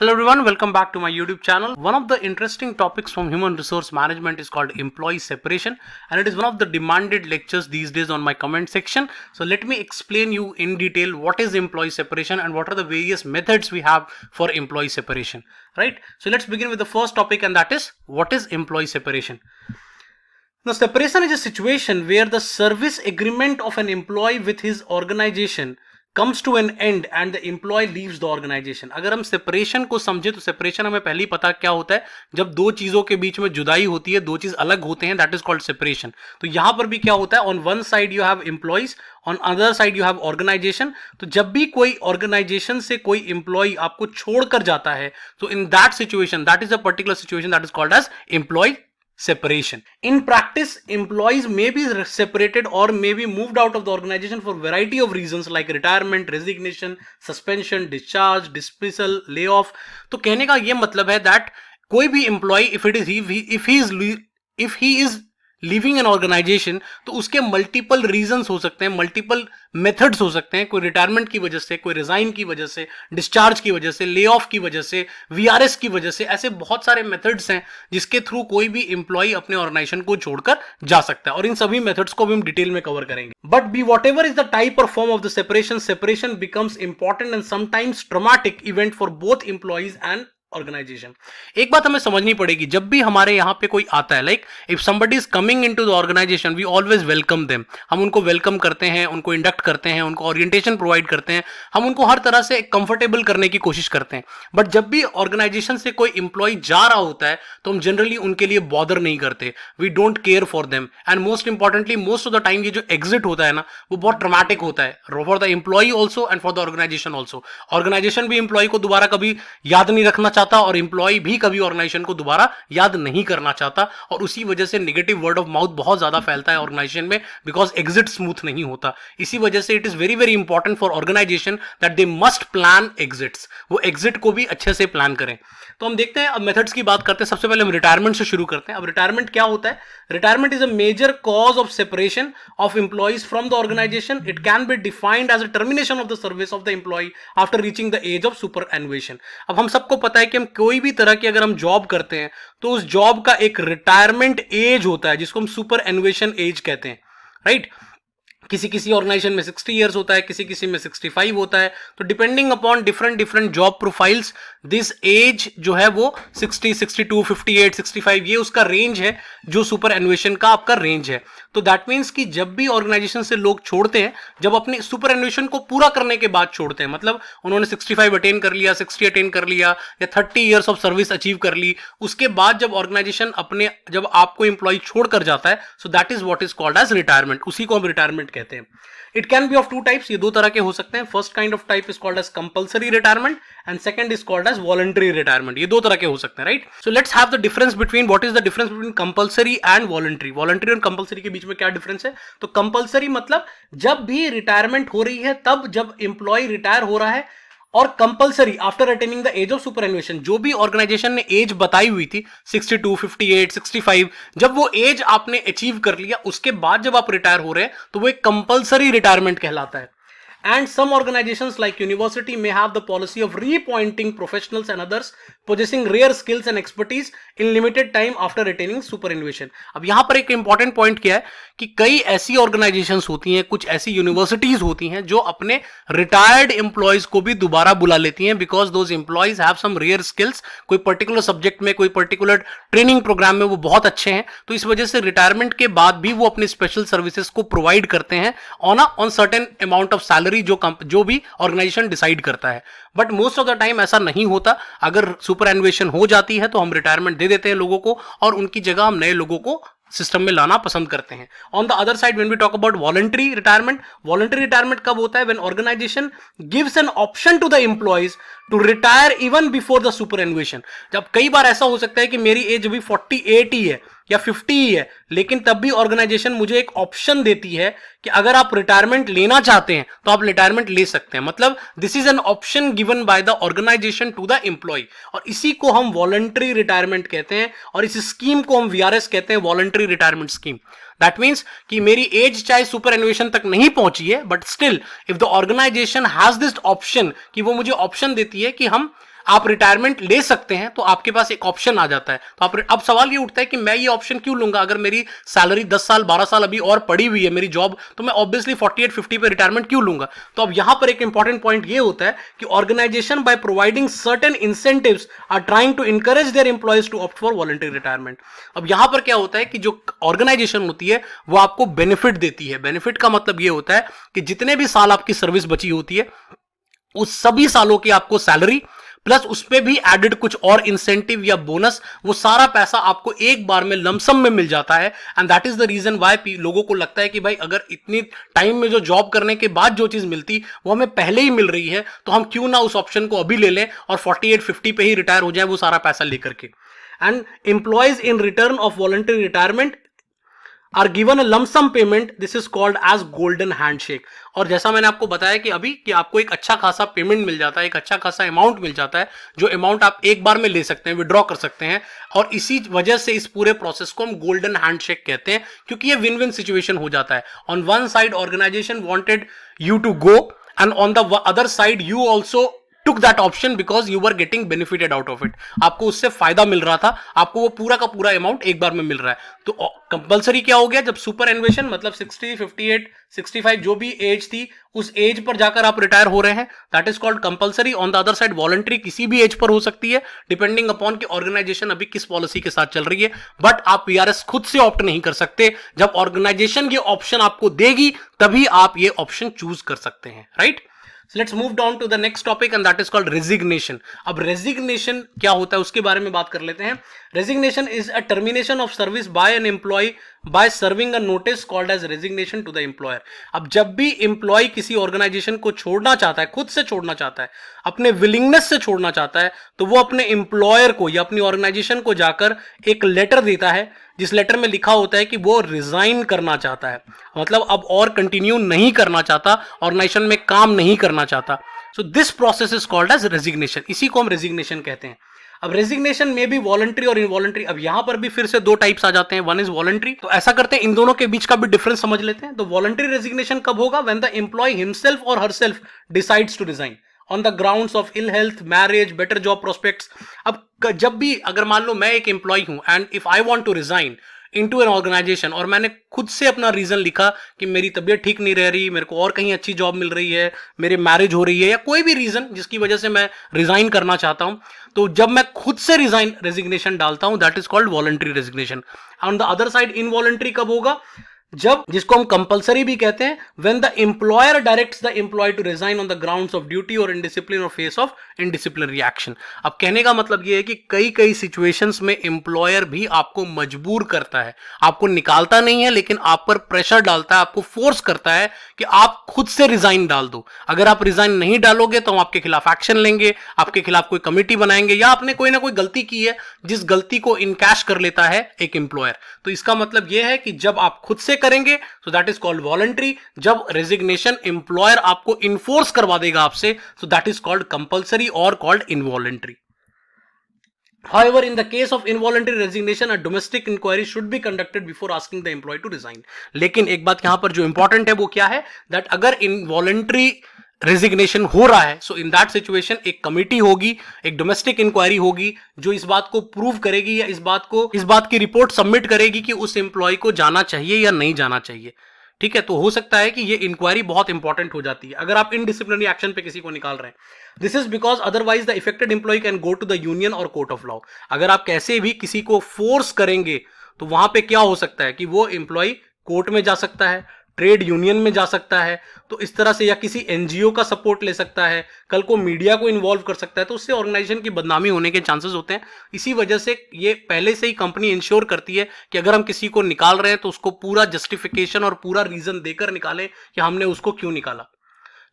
Hello everyone, welcome back to my YouTube channel. One of the interesting topics from human resource management is called employee separation, and it is one of the demanded lectures these days on my comment section. So let me explain you in detail what is employee separation and what are the various methods we have for employee separation, right? So let's begin with the first topic, and that is what is employee separation. Now, separation is a situation where the service agreement of an employee with his organization comes to an end and the employee leaves the organization. अगर हम separation को समझे तो separation हमें पहले ही पता क्या होता है, जब दो चीजों के बीच में जुदाई होती है, दो चीज अलग होते हैं, दैट इज कॉल्ड सेपरेशन. तो यहां पर भी क्या होता है, on one side you have employees, on other side you have organization. तो जब भी कोई ऑर्गेनाइजेशन से कोई एम्प्लॉय आपको छोड़कर जाता है, तो in that situation, that is a particular situation that is called as employee separation. In practice, employees may be separated or may be moved out of the organization for variety of reasons like retirement, resignation, suspension, discharge, dismissal, layoff. तो कहने का ये मतलब है that कोई भी employee if he is leaving an organization, तो उसके मल्टीपल रीजंस हो सकते हैं, मल्टीपल मेथड्स हो सकते हैं. कोई रिटायरमेंट की वजह से, कोई रिजाइन की वजह से, डिस्चार्ज की वजह से, ले ऑफ की वजह से, वीआरएस की वजह से. ऐसे बहुत सारे मेथड्स हैं जिसके थ्रू कोई भी एम्प्लॉय अपने ऑर्गेनाइजेशन को छोड़कर जा सकता है, और इन सभी मेथड्स को भी हम डिटेल में कवर करेंगे. But be whatever is the type और form of the separation becomes important and sometimes traumatic event for both employees and organisation. एक बात हमें समझनी पड़ेगी, जब भी हमारे यहां पे कोई आता है, like if somebody is coming into the organization, we always welcome them. हम उनको वेलकम करते हैं, उनको इंडक्ट करते हैं, उनको ओरिएंटेशन प्रोवाइड करते हैं, हम उनको हर तरह से कंफर्टेबल करने की कोशिश करते हैं. बट जब भी ऑर्गेनाइजेशन से कोई इंप्लॉय जा रहा होता है, तो हम जनरली उनके लिए बॉदर नहीं करते, we don't care for them. And most importantly, most of the time ये जो एग्जिट होता है ना, वो बहुत ड्रामेटिक होता है for the employee also and for the organization also. Organization भी एम्प्लॉय को दोबारा कभी याद नहीं रखना चाहता, और एम्प्लॉय भी कभी ऑर्गेनाइजेशन को दोबारा याद नहीं करना चाहता, और उसी वजह से नेगेटिव वर्ड ऑफ माउथ बहुत ज्यादा फैलता है ऑर्गेनाइजेशन में, बिकॉज एग्जिट स्मूथ नहीं होता. इसी वजह से it is very very important for organization that they must plan exits. वो एग्जिट को भी अच्छे से प्लान करें. तो हम देखते हैं, अब मेथड्स की बात करते हैं. सबसे पहले हम रिटायरमेंट से शुरू करते हैं. अब रिटायरमेंट क्या होता है? Retirement is a major cause of separation of employees from the organization. It can be defined as a termination of the service of the employee after reaching the age of superannuation. अब हम सबको पता है कि हम कोई भी तरह की अगर हम जॉब करते हैं, तो उस जॉब का एक रिटायरमेंट एज होता है जिसको हम सुपरएनुएशन एज कहते हैं, राइट? किसी किसी ऑर्गेनाइजेशन में 60 इयर्स होता है, किसी किसी में 65 होता है. तो depending upon different job profiles, this age जो है वो 60, 62, 58, 65, ये उसका रेंज है जो सुपर एनुएशन का आपका रेंज है. तो दैट मीन्स कि जब भी ऑर्गेनाइजेशन से लोग छोड़ते हैं, जब अपने सुपर एनुएशन को पूरा करने के बाद छोड़ते हैं, मतलब उन्होंने 65 अटेन कर लिया, 60 अटेन कर लिया, या 30 इयर्स ऑफ सर्विस अचीव कर ली, उसके बाद जब ऑर्गेनाइजेशन जब आपको एम्प्लॉय छोड़कर जाता है, so that is what is called as retirement. उसी को हम रिटायरमेंट कहते हैं. It can be of two types, ये दो तरह के हो सकते हैं. First kind of type is called as compulsory retirement and second is called as voluntary retirement. ये दो तरह के हो सकते हैं, right? So let's have the difference between, what is the difference between compulsory and voluntary. Voluntary और compulsory के बीच में क्या डिफरेंस है? तो कंपल्सरी मतलब जब भी रिटायरमेंट हो रही है, तब जब एम्प्लॉय रिटायर हो रहा है, और compulsory after attaining the age of superannuation. जो भी ऑर्गेनाइजेशन ने एज बताई हुई थी 62, 58, 65, जब वो एज आपने अचीव कर लिया, उसके बाद जब आप रिटायर हो रहे हैं, तो वो एक कंपल्सरी रिटायरमेंट कहलाता है. And some organizations like university may have the policy of reappointing professionals and others possessing rare skills and expertise in limited time after attaining superannuation. अब यहां पर एक इंपॉर्टेंट पॉइंट क्या है कि कई ऐसी ऑर्गेनाइजेशंस होती हैं, कुछ ऐसी यूनिवर्सिटीज होती हैं जो अपने रिटायर्ड एम्प्लॉयज को भी दोबारा बुला लेती हैं, because those employees have some rare skills. कोई पर्टिकुलर सब्जेक्ट में, कोई पर्टिकुलर ट्रेनिंग प्रोग्राम में वो बहुत अच्छे हैं, तो इस वजह से रिटायरमेंट के बाद भी वो अपनी स्पेशल सर्विसेज को प्रोवाइड करते हैं on certain amount of salary जो भी ऑर्गेनाइजेशन डिसाइड करता है. But most of the time ऐसा नहीं होता. अगर सुपरएनुएशन हो जाती है, तो हम रिटायरमेंट दे देते हैं लोगों को, और उनकी जगह हम नए लोगों को सिस्टम में लाना पसंद करते हैं. On the other side, when we talk about voluntary retirement कब होता है? When organization gives an option to the employees to retire even before the superannuation. जब कई बार ऐसा हो सकता है कि मेरी एज अभी 48 ही है या 50 ही है, लेकिन तब भी ऑर्गेनाइजेशन मुझे एक ऑप्शन देती है कि अगर आप रिटायरमेंट लेना चाहते हैं, तो आप रिटायरमेंट ले सकते हैं. मतलब this is an option given by the organization to the employee, और इसी को हम वॉलंटरी रिटायरमेंट कहते हैं, और इस स्कीम को हम वीआरएस कहते हैं, voluntary retirement scheme. That means कि मेरी एज चाहे सुपरएनुएशन तक नहीं पहुंची है, but still if the organization has this option, कि वो मुझे ऑप्शन देती है कि हम आप रिटायरमेंट ले सकते हैं, तो आपके पास एक ऑप्शन आ जाता है। तो अब सवाल ये उठता है कि मैं ये ऑप्शन क्यों लूंगा? अगर मेरी सैलरी 10 साल 12 साल अभी और पड़ी हुई है मेरी जॉब, तो मैं ऑब्वियसली 48-50 पे रिटायरमेंट क्यों लूंगा? तो अब यहां पर एक इंपॉर्टेंट पॉइंट ये होता है कि organization by providing certain incentives are trying to encourage their employees to opt for voluntary retirement. अब यहां पर क्या होता है कि जो ऑर्गेनाइजेशन होती है वो आपको बेनिफिट देती है। बेनिफिट का मतलब ये होता है कि जितने भी साल आपकी सर्विस बची होती है उस सभी सालों की आपको सैलरी प्लस उस पे भी एडेड कुछ और इंसेंटिव या बोनस, वो सारा पैसा आपको एक बार में लमसम में मिल जाता है। And that is the reason why लोगों को लगता है कि भाई अगर इतनी टाइम में जो जॉब करने के बाद जो चीज मिलती वो हमें पहले ही मिल रही है, तो हम क्यों ना उस ऑप्शन को अभी ले लें और 48-50 पे ही रिटायर हो जाए वो सारा पैसा लेकर के। And employees in return of voluntary retirement are given a lump sum payment, this is called as golden handshake. और जैसा मैंने आपको बताया कि अभी कि आपको एक अच्छा खासा पेमेंट मिल जाता है, एक अच्छा खासा अमाउंट मिल जाता है, जो अमाउंट आप एक बार में ले सकते हैं, विड्रॉ कर सकते हैं। और इसी वजह से इस पूरे प्रोसेस को हम गोल्डन हैंडशेक कहते हैं, क्योंकि ये विन विन सिचुएशन हो जाता है। On one side organization wanted you to go and on the other side you also took that option because you were getting benefited out of it। आपको उससे फायदा मिल रहा था, आपको वो पूरा का पूरा अमाउंट एक बार में मिल रहा है। तो कंपलसरी क्या हो गया? जब सुपर एन्वेशन मतलब 60, 58, 65 जो भी एज थी उस एज पर जाकर आप रिटायर हो रहे हैं, that is called compulsory. On the other side voluntary किसी भी एज पर हो सकती है, डिपेंडिंग अपॉन कि ऑर्गेनाइजेशन अभी किस पॉलिसी के साथ चल रही है। बट आप वीआरएस खुद से ऑप्ट नहीं कर सकते, जब ऑर्गेनाइजेशन ये ऑप्शन आपको देगी तभी आप ये ऑप्शन चूज कर सकते हैं, right? So let's move down to the next topic and that is called resignation। अब resignation क्या होता है उसके बारे में बात कर लेते हैं। Resignation is a termination of service by an employee by serving a notice called as resignation to the employer। अब जब भी एम्प्लॉय किसी ऑर्गेनाइजेशन को छोड़ना चाहता है, खुद से छोड़ना चाहता है, अपने विलिंगनेस से छोड़ना चाहता है, तो वो अपने एम्प्लॉयर को या अपनी ऑर्गेनाइजेशन को जाकर एक लेटर देता है, जिस लेटर में लिखा होता है कि वो रिजाइन करना चाहता है, मतलब अब और कंटिन्यू नहीं करना चाहता, ऑर्गेनाइजेशन में काम नहीं करना चाहता। So this process is called as resignation, इसी को हम रेजिग्नेशन कहते हैं। अब रेजिग्नेशन में भी वॉलंटरी और इनवॉलंटरी, अब यहां पर भी फिर से दो टाइप्स आ जाते हैं, वन इज वॉलंटरी। तो ऐसा करते हैं इन दोनों के बीच का भी डिफरेंस समझ लेते हैं। तो वॉलंटरी रेजिग्नेशन कब होगा? व्हेन द एम्प्लॉय हिमसेल्फ और herself decides to resign on the grounds of ill health, marriage, better job prospects. अब जब भी अगर मान लो मैं एक एम्प्लॉय हूं and if I want to resign into an organization और मैंने खुद से अपना रीजन लिखा कि मेरी तबीयत ठीक नहीं रह रही, मेरे को और कहीं अच्छी जॉब मिल रही है, मेरे मैरिज हो रही है, या कोई भी रीजन जिसकी वजह से मैं रिजाइन करना चाहता हूं, तो जब मैं खुद से रेजिग्नेशन डालता हूं that is called voluntary resignation. On the other side involuntary कब होगा? जब, जिसको हम कंपलसरी भी कहते हैं, when the employer directs the employee to resign on the grounds of duty और इनडिसिप्लिन और फेस ऑफ इनडिसिप्लिनरी एक्शन। अब कहने का मतलब यह है कि कई कई सिचुएशंस में एम्प्लॉयर भी आपको मजबूर करता है, आपको निकालता नहीं है लेकिन आप पर प्रेशर डालता है, आपको फोर्स करता है कि आप खुद से रिजाइन डाल दो। अगर आप रिजाइन नहीं डालोगे तो हम आपके खिलाफ एक्शन लेंगे, आपके खिलाफ कोई कमेटी बनाएंगे, या आपने कोई ना कोई गलती की है जिस गलती को इनकैश कर लेता है एक एम्प्लॉयर। तो इसका मतलब यह है कि जब आप खुद से करेंगे so that is called voluntary, जब रेजिग्नेशन एम्प्लॉयर आपको इन्फोर्स करवा देगा आपसे so that is called compulsory और called involuntary. However, in the case of involuntary resignation, a domestic inquiry should be conducted before asking the employee to resign। लेकिन एक बात यहां पर जो इंपॉर्टेंट है वो क्या है, दैट अगर इनवॉलंटरी रेजिग्नेशन हो रहा है सो इन दैट सिचुएशन एक कमेटी होगी, एक डोमेस्टिक इंक्वायरी होगी जो इस बात को प्रूव करेगी या इस बात की रिपोर्ट सबमिट करेगी कि उस एम्प्लॉय को जाना चाहिए या नहीं जाना चाहिए। ठीक है, तो हो सकता है कि ये इंक्वायरी बहुत इंपॉर्टेंट हो जाती है अगर आप इनडिसिप्लिनरी एक्शन पे किसी को निकाल रहे हैं। This is because otherwise the affected employee can go to the union और कोर्ट ऑफ लॉ। अगर आप कैसे भी किसी को फोर्स करेंगे तो वहां पे क्या हो सकता है कि वो एम्प्लॉय कोर्ट में जा सकता है, ट्रेड यूनियन में जा सकता है, तो इस तरह से, या किसी एनजीओ का सपोर्ट ले सकता है, कल को मीडिया को इन्वॉल्व कर सकता है, तो उससे ऑर्गेनाइजेशन की बदनामी होने के चांसेस होते हैं। इसी वजह से ये पहले से ही कंपनी इंश्योर करती है कि अगर हम किसी को निकाल रहे हैं तो उसको पूरा जस्टिफिकेशन और पूरा रीजन देकर निकालें कि हमने उसको क्यों निकाला।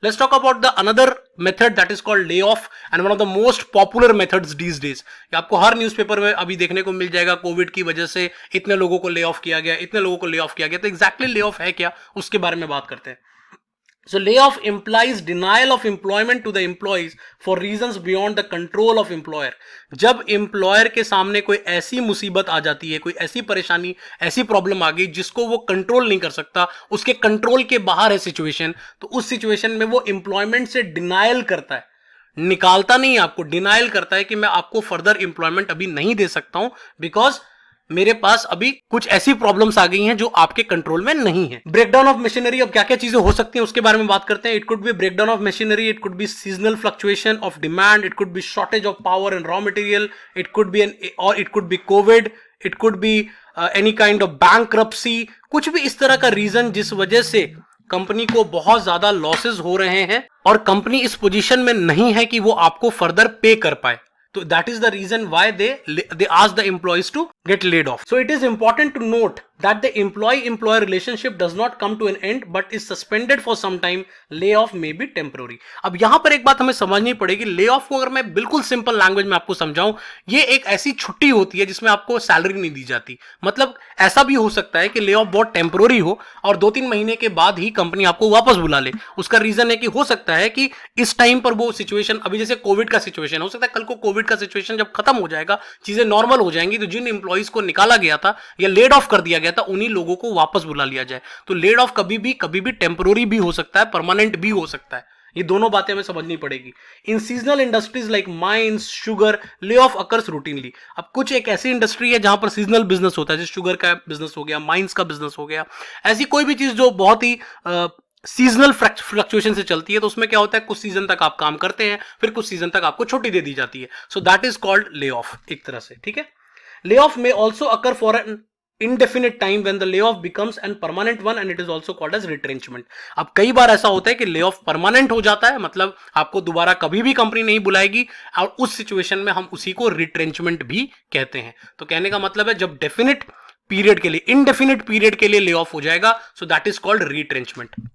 Let's talk about the another method that is called layoff and one of the most popular methods these days। ये आपको हर न्यूज़पेपर में अभी देखने को मिल जाएगा, कोविड की वजह से इतने लोगों को ले ऑफ किया गया, इतने लोगों को ले ऑफ किया गया। तो एग्जैक्टली ले ऑफ है क्या, उसके बारे में बात करते हैं। So layoff implies denial of employment to the employees for reasons beyond the control of employer। जब एम्प्लॉयर के सामने कोई ऐसी मुसीबत आ जाती है, कोई ऐसी परेशानी, ऐसी प्रॉब्लम आ गई जिसको वो कंट्रोल नहीं कर सकता, उसके कंट्रोल के बाहर है सिचुएशन, तो उस सिचुएशन में वो एम्प्लॉयमेंट से डिनायल करता है। निकालता नहीं है आपको, डिनायल करता है कि मैं आपको फर्दर एम्प्लॉयमेंट अभी नहीं दे सकता हूं बिकॉज मेरे पास अभी कुछ ऐसी प्रॉब्लम्स आ गई हैं जो आपके कंट्रोल में नहीं है। ब्रेकडाउन ऑफ मशीनरी, अब क्या क्या चीजें हो सकती हैं उसके बारे में बात करते हैं। It could be breakdown of machinery, it could be seasonal fluctuation of demand, it could be shortage of power and raw material, it could be it could be Covid, it could be any kind of bankruptcy, कुछ भी इस तरह का reason जिस वजह से company को बहुत ज्यादा लॉसेस हो रहे हैं और कंपनी इस पोजीशन में नहीं है कि वो आपको फर्दर पे कर पाए। तो that is the reason why they ask the employees to get laid off. So it is important to note that the employee-employer relationship does not come to an end but is suspended for some time. Layoff may be temporary. अब यहां पर एक बात हमें समझनी पड़ेगी, layoff को अगर मैं बिल्कुल सिंपल लैंग्वेज में आपको समझाऊं, ये एक ऐसी छुट्टी होती है जिसमें आपको सैलरी नहीं दी जाती। मतलब ऐसा भी हो सकता है कि layoff बहुत टेम्पोररी हो और 2-3 महीने के बाद ही कंपनी आपको वापस बुला ले। उसका रीजन है कि हो सकता है कि इस टाइम पर वो सिचुएशन, अभी जैसे कोविड का सिचुएशन हो सकता है, कल को कोविड का सिचुएशन जब खत्म हो जाएगा, चीजें नॉर्मल हो जाएंगी, तो जिन एम्प्लॉइज को निकाला गया था या लेड ऑफ कर दिया गया था उन्हीं लोगों को वापस बुला लिया जाए। तो लेड ऑफ कभी भी टेम्पोररी भी हो सकता है, परमानेंट भी हो सकता है। ये दोनों बातें हमें समझनी पड़ेगी। इन seasonal industries like mines, sugar, lay off occurs routinely. अब कुछ एक ऐसी इंडस्ट्री है जहां पर सीजनल बिजनेस होता है, जैसे शुगर का बिजनेस हो गया, माइंस का बिजनेस हो गया, ऐसी कोई भी चीज जो बहुत ही सीजनल फ्लक्चुएशन से चलती है, तो उसमें क्या होता है, कुछ सीजन तक आप काम करते हैं, फिर कुछ सीजन तक आपको छुट्टी दे दी जाती है। So that is called lay off एक तरह से, ठीक है। ले ऑफ में also occur for an indefinite time when the layoff becomes an permanent one and it is also called as retrenchment. अब कई बार ऐसा होता है कि layoff permanent हो जाता है, मतलब आपको दोबारा कभी भी कंपनी नहीं बुलाएगी, और उस सिचुएशन में हम उसी को retrenchment भी कहते हैं। तो कहने का मतलब है जब डेफिनेट पीरियड के लिए, इनडेफिनेट पीरियड के लिए layoff हो जाएगा, सो दैट इज कॉल्ड retrenchment.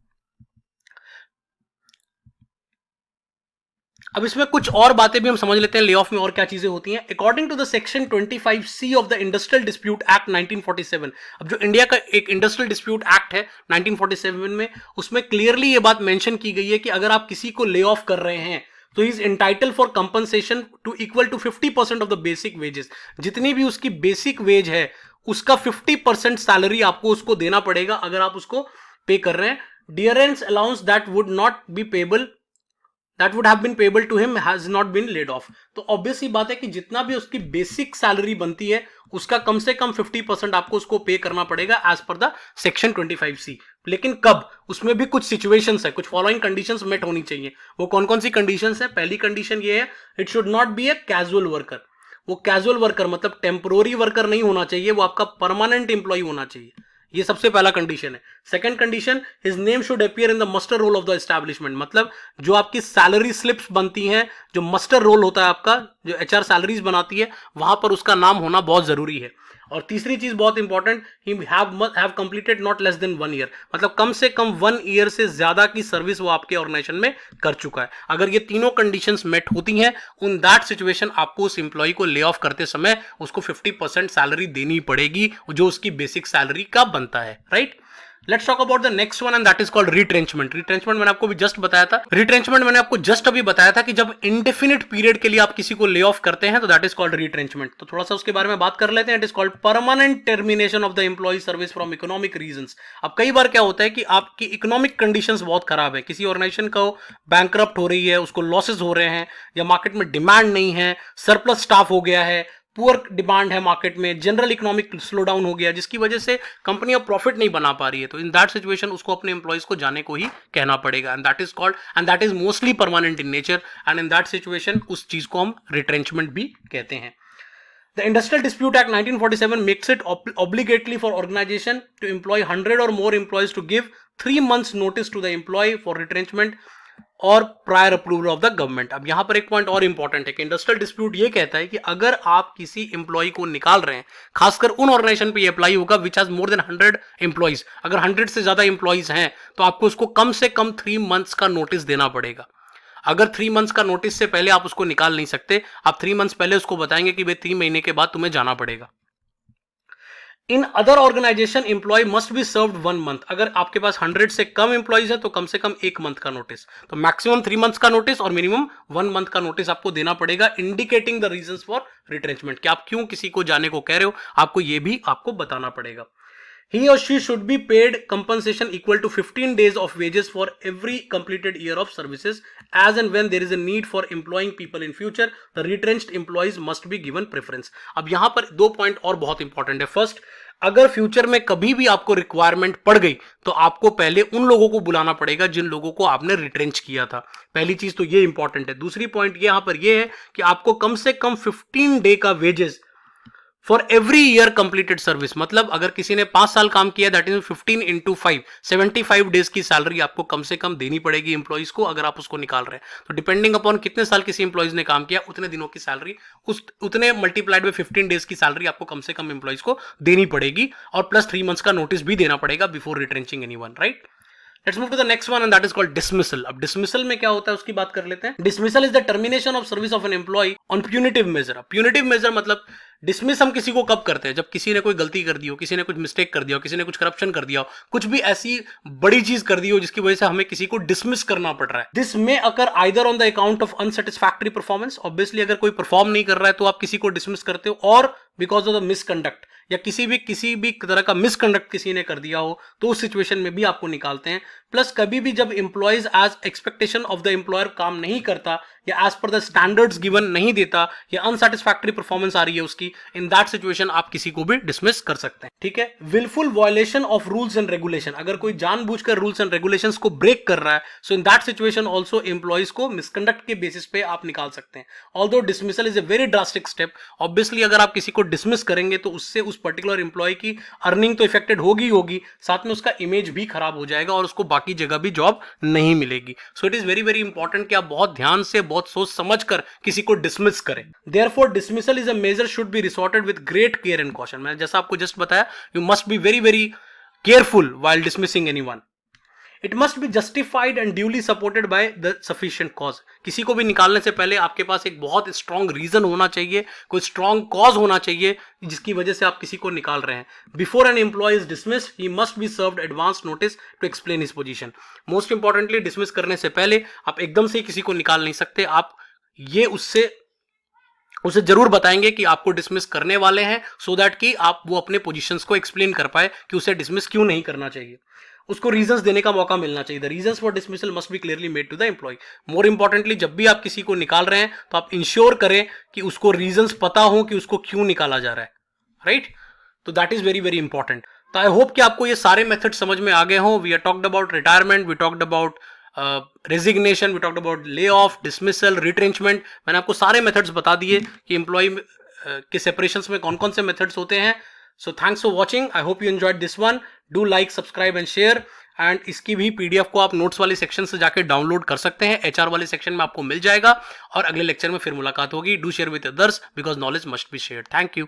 अब इसमें कुछ और बातें भी हम समझ लेते हैं, ले ऑफ में और क्या चीजें होती हैं। According to the section 25C of the industrial dispute act 1947, अब जो इंडिया का एक इंडस्ट्रियल डिस्प्यूट एक्ट है 1947 में, उसमें क्लियरली ये बात मेंशन की गई है कि अगर आप किसी को ले ऑफ कर रहे हैं तो is entitled for compensation to equal to 50% of the basic wages. जितनी भी उसकी बेसिक वेज है उसका 50% सैलरी आपको उसको देना पड़ेगा अगर आप उसको पे कर रहे हैं। Dearness allowance that would not be payable, that would have been payable to him has not been laid off. तो ऑब्वियस ही बात है कि जितना भी उसकी बेसिक सैलरी बनती है उसका कम से कम 50% आपको उसको पे करना पड़ेगा as per the section 25C। लेकिन कब, उसमें भी कुछ सिचुएशंस है, कुछ फॉलोइंग कंडीशंस मेट होनी चाहिए। वो कौन कौन सी कंडीशंस है? पहली कंडीशन ये है, it should not be a casual worker. वो कैजुअल वर्कर मतलब टेम्पोररी वर्कर नहीं होना चाहिए, वो आपका परमानेंट एम्प्लॉय होना चाहिए। ये सबसे पहला कंडीशन है। Second condition, his name should appear in the muster roll of the establishment, मतलब जो आपकी सैलरी स्लिप्स बनती हैं, जो मस्टर रोल होता है आपका, जो HR सैलरीज बनाती है, वहां पर उसका नाम होना बहुत जरूरी है। और तीसरी चीज बहुत important, he have completed not less than 1 year, मतलब कम से कम 1 ईयर से ज्यादा की सर्विस वो आपके ऑर्गेनाइजेशन में कर चुका है। अगर ये तीनों कंडीशंस मेट होती हैं, उन दैट सिचुएशन आपको उस एम्प्लॉय को ले ऑफ करते समय उसको 50% सैलरी देनी पड़ेगी जो उसकी बेसिक सैलरी का बनता है, right. Let's talk about the next one and that is called retrenchment. Retrenchment मैंने आपको भी जस्ट बताया था, रिट्रेंचमेंट मैंने आपको जस्ट अभी बताया था कि जब इंडेफिनिट पीरियड के लिए आप किसी को ले ऑफ करते हैं तो दैट इज कॉल्ड रिट्रेंचमेंट। तो थोड़ा सा उसके बारे में बात कर लेते हैं। It is called permanent termination of the employee service from economic reasons. अब कई बार क्या होता है कि आपकी इकोनॉमिक कंडीशंस बहुत खराब है, किसी ऑर्गेनाइजेशन को बैंकरप्ट हो रही है, उसको लॉसेस हो रहे हैं, या मार्केट में डिमांड नहीं है, सरप्लस स्टाफ हो गया है, पुअर डिमांड है मार्केट में, जनरल इकोनॉमिक स्लो डाउन हो गया, जिसकी वजह से कंपनी अब प्रॉफिट नहीं बना पा रही है। तो इन दैट सिचुएशन उसको अपने एम्प्लॉइज को जाने को ही कहना पड़ेगा, and that is called, and that is mostly permanent in nature, and in that situation उस चीज को हम रिट्रेंचमेंट भी कहते हैं। The Industrial Dispute Act 1947 makes it obligatory for organization to employ 100 or more employees to give 3 months notice to the employee for retrenchment और prior approval of the government. अब यहां पर एक पॉइंट और इंपॉर्टेंट है कि इंडस्ट्रियल डिस्प्यूट ये कहता है कि अगर आप किसी एम्प्लॉय को निकाल रहे हैं, खासकर उन ऑर्गेनाइजेशन पे ये अप्लाई होगा which has more than 100 employees, अगर 100 से ज्यादा एम्प्लॉइज हैं तो आपको उसको कम से कम 3 मंथ्स का नोटिस देना पड़ेगा। अगर 3 मंथ्स का नोटिस से पहले आप उसको निकाल नहीं सकते, आप 3 मंथ्स पहले उसको बताएंगे कि भाई 3 महीने के बाद तुम्हें जाना पड़ेगा। In other organization employee must be served 1 month. अगर आपके पास 100 से कम एम्प्लॉइज है तो कम से कम 1 मंथ का नोटिस, तो मैक्सिमम 3 मंथ्स का नोटिस और मिनिमम 1 मंथ का नोटिस आपको देना पड़ेगा, indicating the reasons for retrenchment, कि आप क्यों किसी को जाने को कह रहे हो, आपको ये भी आपको बताना पड़ेगा। he or she should be paid compensation equal to 15 days of wages for every completed year of services. As and when there is a need for employing people in future, the retrenched employees must be given preference. अब यहां पर दो point और बहुत important है. First, अगर future में कभी भी आपको रिक्वायरमेंट पड़ गई तो आपको पहले उन लोगों को बुलाना पड़ेगा जिन लोगों को आपने रिट्रेंच किया था. पहली चीज तो ये इंपॉर्टेंट है. दूसरी पॉइंट यहां पर ये है कि आपको कम से कम 15 डे का wages for every year completed service. मतलब अगर किसी ने 5 साल काम किया, दैट इज 15 इंटू 5, 75 डेज की सैलरी आपको कम से कम देनी पड़ेगी इंप्लॉइज को अगर आप उसको निकाल रहे हैं. तो डिपेंडिंग अपॉन कितने साल किसी इंप्लॉइज ने काम किया, उतने दिनों की सैलरी उतने मल्टीप्लाइड में 15 डेज की सैलरी आपको कम से कम इंप्लॉइज को देनी पड़ेगी और प्लस 3 मंथ्स का नोटिस भी देना पड़ेगा before retrenching anyone, right. Let's move to the next one and that is called dismissal. अब dismissal में क्या होता है उसकी बात कर लेते हैं. Dismissal is the termination of service of an employee on punitive measure. Punitive measure मतलब डिसमिस हम किसी को कब करते हैं? जब किसी ने कोई गलती कर दी हो, किसी ने कुछ मिस्टेक कर दिया हो, किसी ने कुछ करप्शन कर दिया हो, कुछ भी ऐसी बड़ी चीज कर दी हो जिसकी वजह से हमें किसी को डिसमिस करना पड़ रहा है. दिस में occur either on the account of unsatisfactory performance. Obviously अगर कोई परफॉर्म नहीं कर रहा है तो आप किसी को डिसमिस करते हो, और बिकॉज ऑफ द मिसकंडक्ट या किसी भी तरह का मिसकंडक्ट किसी ने कर दिया हो तो उस सिचुएशन में भी आपको निकालते हैं. प्लस कभी भी जब employees as expectation of the employer काम नहीं करता या as per the standards given नहीं देता या अनसेटिस्फैक्टरी परफॉर्मेंस आ रही है उसकी, इन दैट सिचुएशन आप किसी को भी डिसमिस कर सकते हैं. ठीक है. Wilful violation of rules and regulation. अगर कोई जानबूझकर रूल्स एंड रेगुलेशंस को ब्रेक कर रहा है, so in that situation also employees को मिसकंडक्ट के बेसिस पे आप निकाल सकते हैं. Although dismissal is a very drastic step. Obviously अगर आप किसी को डिसमिस करेंगे तो उससे उस पर्टिकुलर एम्प्लॉय की अर्निंग तो इफेक्टेड होगी, साथ में उसका इमेज भी खराब हो जाएगा और उसको बाकी जगह भी जॉब नहीं मिलेगी. So it is very very important कि आप बहुत ध्यान से, बहुत सोच समझकर किसी को डिसमिस करें. Therefore dismissal is a major should be resorted with great care and caution. मैंने जैसा आपको जस्ट बताया, you must be very very careful while dismissing anyone. It must be justified and duly supported by the sufficient cause. किसी को भी निकालने से पहले आपके पास एक बहुत स्ट्रॉन्ग रीजन होना चाहिए, कोई स्ट्रॉन्ग कॉज होना चाहिए जिसकी वजह से आप किसी को निकाल रहे हैं. Before an employee is dismissed, he must be served advance notice to explain his position. Most importantly, dismiss करने से पहले आप एकदम से किसी को निकाल नहीं सकते. आप ये उसे जरूर बताएंगे कि आपको डिसमिस करने वाले हैं, सो दैट कि आप वो अपने पोजीशंस को एक्सप्लेन कर पाए कि उसे डिसमिस क्यों नहीं करना चाहिए. उसको रीजंस देने का मौका मिलना चाहिए. The reasons for dismissal must be clearly made to the employee. More importantly, जब भी आप किसी को निकाल रहे हैं तो आप इंश्योर करें कि उसको रीजंस पता हो कि उसको क्यों निकाला जा रहा है, राइट. तो that is very very important. तो आई होप कि आपको ये सारे मेथड समझ में आ गए हों. We are talked about retirement, we talked about resignation, we talked about lay off, dismissal, retrenchment. मैंने आपको सारे मेथड्स बता दिए कि एम्प्लॉय के सेपरेशंस में कौन कौन से मेथड्स होते हैं. So thanks for watching. I hope you enjoyed this one. Do like, subscribe and share. And इसकी भी पीडीएफ को आप नोट्स वाले सेक्शन से जाकर डाउनलोड कर सकते हैं. एचआर वाले सेक्शन में आपको मिल जाएगा. और अगले लेक्चर में फिर मुलाकात होगी. Do share with others because knowledge must be shared. Thank you.